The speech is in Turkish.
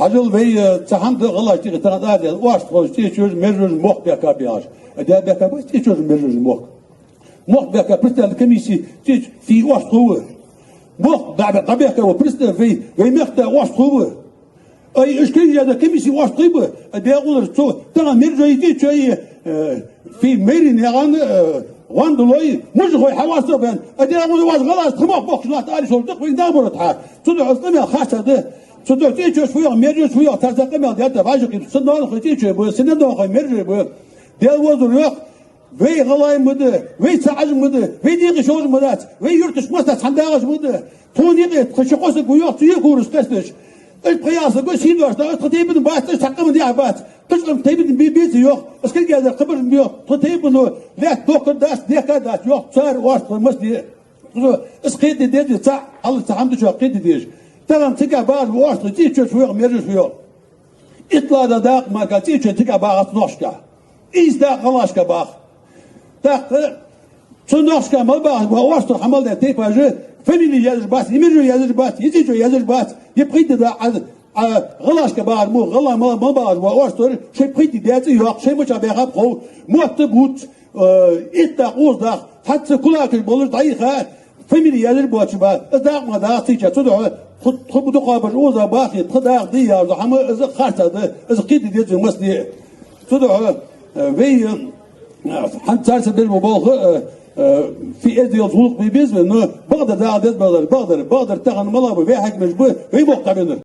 Hacıl ve çahandı gılaç diye tanıdılar ya. Vaş koş diye çöz merruz mok beka biyar. Da beka bu diye çöz merruz mok. Mok beka pristel kemisi diye fi vaş kovu. Mok da beka o pristel ve mekta vaş kovu. Ay işkence da kemisi vaş kovu. Da olur so tamam merruz diye çöy fi merin yagan Vandoloy mujgoy havası ben. Da olur vaş gılaç tırmak bokşuna tarih solduk ve da burada ha. Tudu aslı ya haşadı. Tudo te çöz fuyor, mercek fuyor, tarzaklı mı diye de vajık. Sınavın kıtı çöz bu, senin de o mercek bu. Del vazur yok. Ve galay mıdı, ve sağız mıdı, ve diğer şoz mıdı, ve yurtuşmazsa sandağız mıdı. Toni git, kışıkosu bu yok, suyu kurus kestiş. İlk kıyası bu sin varsa, tıtayıbın başta şakkımın diye bat. Kışkım tayıbın bir bezi yok. Iskil geldi, kıbırın yok. Tıtayıbın o, lek doktor das, dekadas yok. Çar varsılmaz diye. Iskil dedi, sağ, alı sahamdı çok, dedi diye. Tamam tika bazı varsa çiçek fuyor, mercek fuyor. İtlada da marka çiçek tika bağıt noşka. İzda kalaşka bağ. Tak, şu noşka mal bağ, varsa hamal da tepajı, family yazır bas, imirjo yazır bas, yitijo yazır bas. Yepkidi da kalaşka bağ, mu kala mal bağ, varsa şey pkidi diyeti yok, şey muça bağap kov, muattı but, itta uzda, tatsı kulakı bolur dayıha, family yazır boğaçıba, ızdağma da çiçek, bu da kabır oza bakı tıdak diyar da ama ızı kartadı ızı kidi diye masdi tudu ve hantarsa bir mubalgı fi ezdi yolculuk bir biz ve bağda da adet bağlar tağın malabu ve hakmiş bu ve muhtabilir